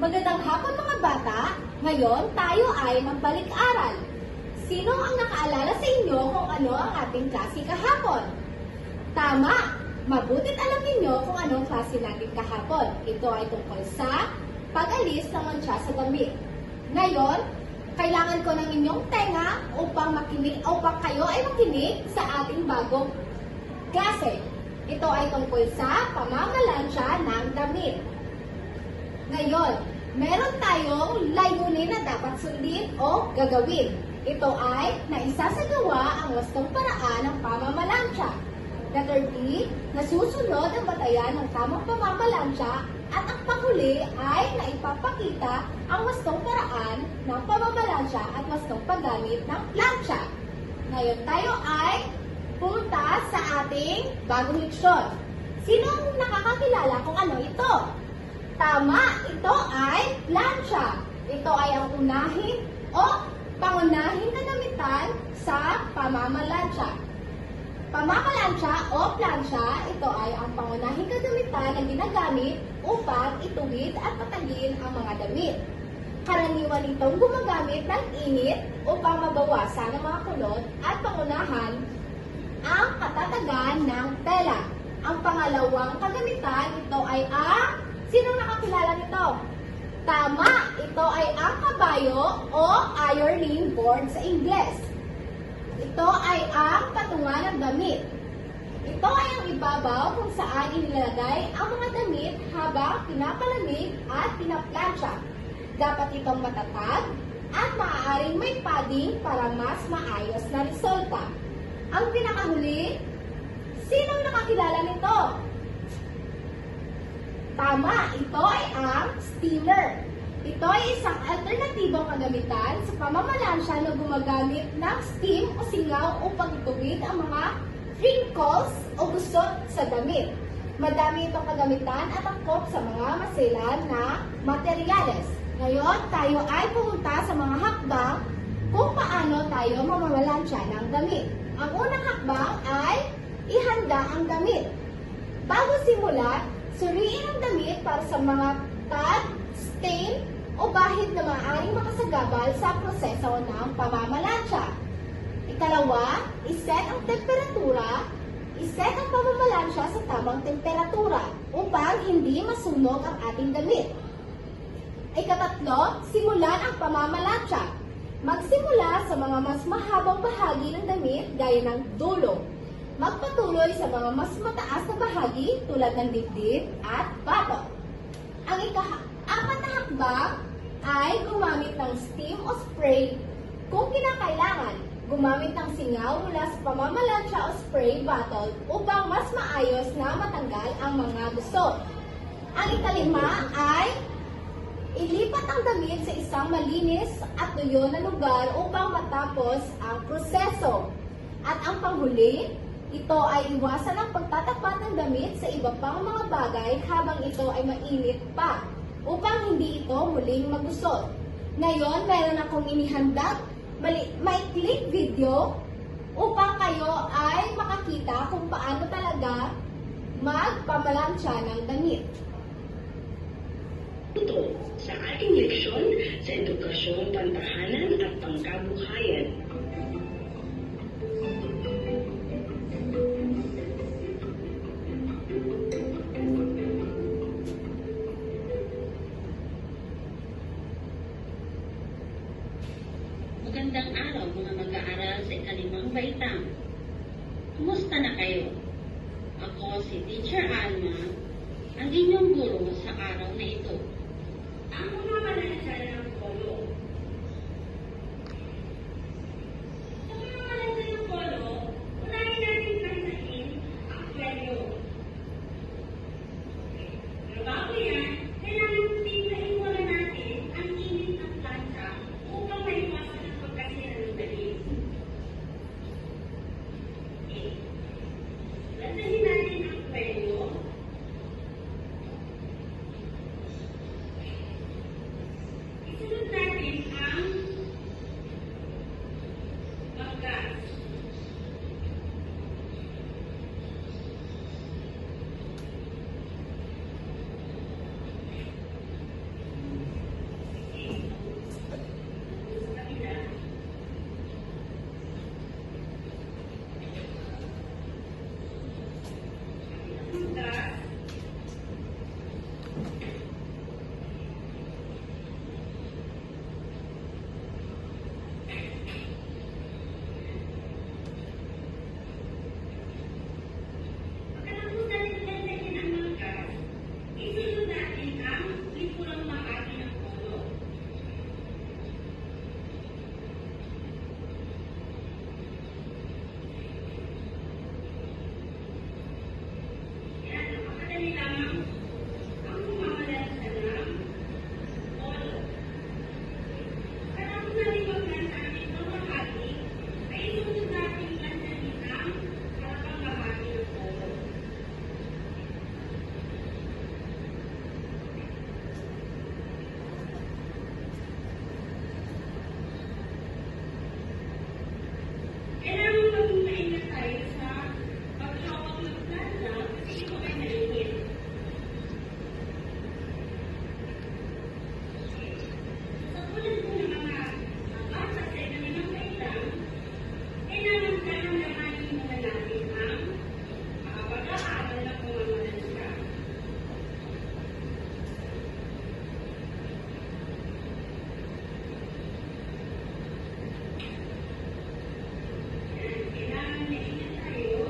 Magandang hapon mga bata! Ngayon, tayo ay magbalik-aral. Sino ang nakaalala sa inyo kung ano ang ating klase kahapon? Tama! Mabutit alam ninyo kung anong klase natin kahapon. Ito ay tungkol sa pag-alis ng mantsa sa damit. Ngayon, kailangan ko ng inyong tenga upang kayo ay makinig sa ating bagong klase. Ito ay tungkol sa pamamalansya ng damit. Ngayon, meron tayong layunin na dapat sundin o gagawin. Ito ay naisasagawa ang wastong paraan ng pamamalansya. Letter D, nasusunod ang batayan ng tamang pamamalansya at ang panghuli ay naipapakita ang wastong paraan ng pamamalansya at wastong paggamit ng plansya. Ngayon tayo ay pumunta sa ating bagong leksyon. Sino ang nakakakilala kung ano ito? Tama, ito ay plansya. Ito ay ang unahin o pangunahing kagamitan sa pamamalansya. Pamamalansya o plansya, ito ay ang pangunahing kagamitan na ginagamit upang ituwid at patagin ang mga damit. Karaniwan itong gumagamit ng init upang mabawasan ang mga kulot at pangunahan ang katatagan ng tela. Ang pangalawang kagamitan, ito ay ang... Sinong nakakilala nito? Tama! Ito ay ang kabayo o ironing board sa Ingles. Ito ay ang patungan ng damit. Ito ay ang ibabaw kung saan inilalagay ang mga damit habang pinapalamig at pinaplansya. Dapat itong matatag at maaaring may padding para mas maayos na resulta. Ang pinakahuli, sinong nakakilala nito? Tama, ito ay ang steamer. Ito ay isang alternatibong kagamitan sa pamamalansya na gumagamit ng steam o singaw upang ituwid ang mga wrinkles o gusot sa damit. Madami itong kagamitan at angkop sa mga maselan na materyales. Ngayon, tayo ay pumunta sa mga hakbang kung paano tayo mamamalansya ng damit. Ang unang hakbang ay ihanda ang damit. Bago simulan, suriin ang damit para sa mga tag, stain, o bahid na maaaring makasagabal sa proseso ng pamamalansya. Ikalawa, iset ang temperatura. Iset ang pamamalansya sa tamang temperatura upang hindi masunog ang ating damit. Ikatatlo, simulan ang pamamalansya. Magsimula sa mga mas mahabang bahagi ng damit gaya ng dulo. Magpatuloy sa mga mas mataas na bahagi tulad ng dibdib at batok. Ang ika-apat na hakbang ay gumamit ng steam o spray kung kinakailangan. Gumamit ng singaw mula sa pamamalansya o spray bottle upang mas maayos na matanggal ang mga gusot. Ang ikalima ay ilipat ang damit sa isang malinis at tuyo na lugar upang matapos ang proseso. At ang panghuli, ito ay iwasan ang pagtatapat ng damit sa iba pang mga bagay habang ito ay mainit pa upang hindi ito muling magusot. Ngayon, meron akong inihandang maikling video upang kayo ay makakita kung paano talaga magpamalansya ng damit. Ito sa ating leksyon sa edukasyon, pantahanan at pangkabuhayan. Magandang araw mga mag-aaral sa ikalimang baitang. Kumusta na kayo? Ako si Teacher Alma, ang inyong guro sa araw na ito. Ang pamamalansya ng polo. Sa pamamalansya ng polo, unahin natin pansahin ang premyo. Pero bago yan, kailangan timplahin muna natin ang init ng plancha upang maiwasan ang pagkasira ng damit. Lansahin natin ang premyo. Isunod natin lamang ang pamamalansa ng polo. Katapos natin maglansa ang itong bahagi, ay isunod natin lansanin ang harapang bahagi ng polo. Kailangan maging maingat tayo sa paghawak ng plaza kasi ito ay mainit. Sa tulad po ng mga bata sa ilalim ng baitang, kailangan dahan-dahanin muna natin ang pag-aaral ng pamamalansa. Kailangan maingat tayo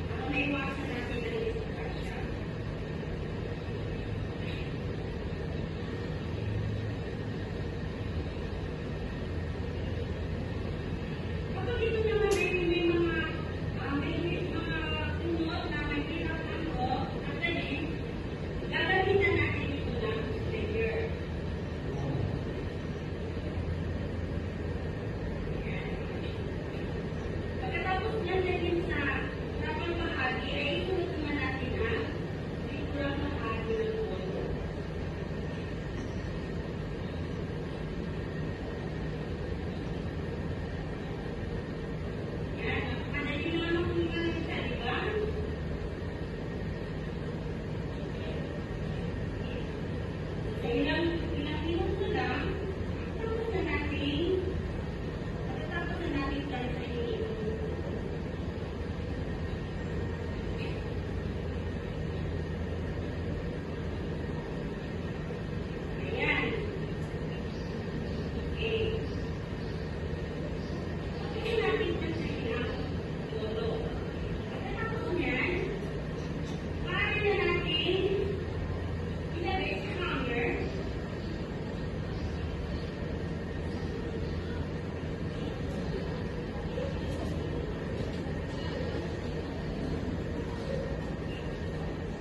para maiwasan natin ang disgrasya. Kapag ito naman ay may mga tunod na may hirap at dalim, gagamitan natin ito ng trigger. Pagkatapos niyan din sa tapang bahagi, ay isunod naman natin ang likurang bahagi ng polo. Yan, napakadali naman ang pumipalita, di ba? Sa ilang minuto lang, tapos na natin palitain. Ayan. Okay. Pagkain natin pansahin ang polo. Pagkatapos niyan, maaari na natin ilagay sa hanger.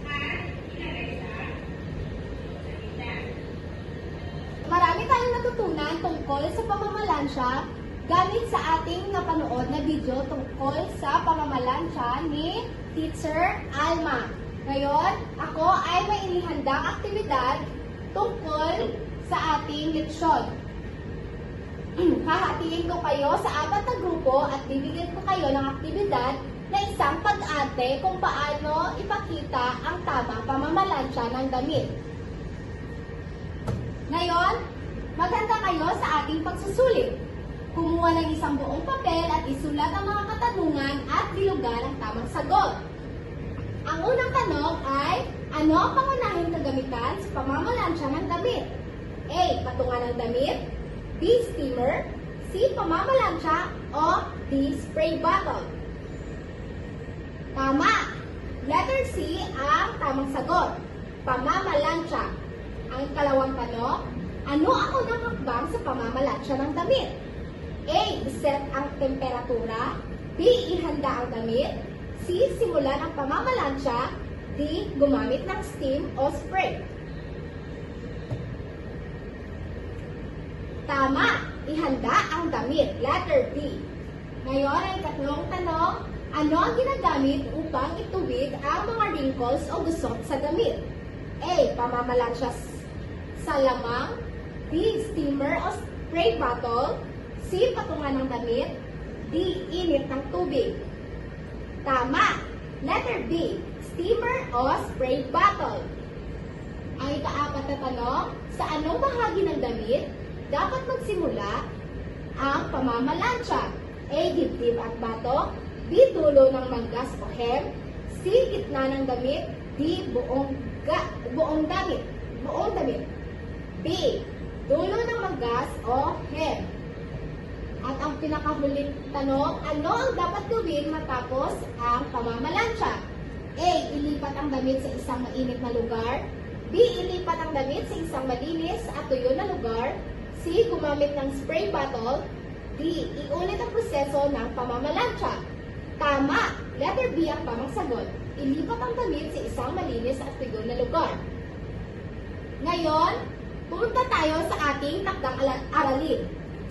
At ilagay sa gitna. Marami tayong natutunan tungkol sa pamamalansya gamit sa ating napanood na video tungkol sa pamamalansya ni Teacher Alma. Ngayon, ako ay may inihandang aktibidad tungkol sa ating leksyon. Hahatiin ko kayo sa 4 na grupo at bibigyan ko kayo ng aktibidad na isang pag-ate kung paano ipakita ang tamang pamamalansya ng damit. Ngayon, maghanda kayo sa ating pagsusulit. Kumuha ng isang buong papel at isulat ang mga katanungan at bilugan ang tamang sagot. Ang unang tanong ay, ano ang pangunahing kagamitan sa pamamalansya ng damit? A. Patungan ng damit. B. Steamer. C. Pamamalansya. O D. Spray bottle. Tama! Letter C ang tamang sagot. Pamamalansya. Ang ikalawang tanong, ano ang unang hakbang sa pamamalansya ng damit? A. Iset ang temperatura. B. Ihanda ang damit. C. Simulan ang pamamalansya. D. Gumamit ng steam o spray. Tama! Ihanda ang damit. Letter B. Ngayon ay ikatlong tanong, ano ang ginagamit upang ituwid ang mga wrinkles o gusot sa damit? A. Pamamalansya sa lamang. B. Steamer o spray bottle. C. Patungan ng damit. D. Init ng tubig. Tama! Letter B. Steamer o spray bottle. Ang ika-4 na tanong, sa anong bahagi ng damit dapat magsimula ang pamamalansya? A. Dibdib at batok. B. Dulo ng manggas o hem. C. Gitna ng damit. D. Buong damit. B. Dulo ng manggas o hem. At ang pinakahuling tanong, ano ang dapat gawin matapos ang pamamalansya? A. Ilipat ang damit sa isang mainit na lugar. B. Ilipat ang damit sa isang malinis at tuyo na lugar. C. Gumamit ng spray bottle. D. Iulit ang proseso ng pamamalansya. Tama! Letter B ang tamang sagot. ilipat ang damit sa isang malinis at tuyo na lugar. Ngayon, pumunta tayo sa ating takdang aralin.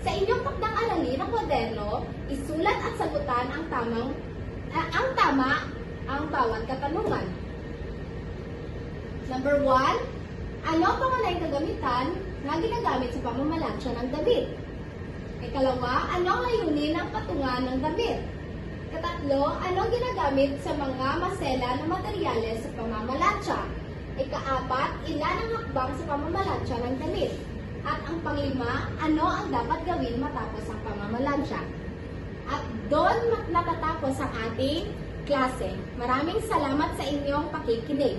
Sa inyong takdang aralin ng kwaderno, isulat at sagutan ang tama ang bawat katanungan. Number 1, ano ang pangunahing kagamitan na ginagamit sa pamamalansya ng damit? Ikalawa, ano ang layunin ng patungan ng damit? Ikatlo, ano ang ginagamit sa mga masela na materyales sa pamamalansya? Ikaapat, ilan ang hakbang sa pamamalansya ng damit? At ang panglima, ano ang dapat gawin matapos ang pamamalansya? At doon natatapos ang ating klase. Maraming salamat sa inyong pakikinig.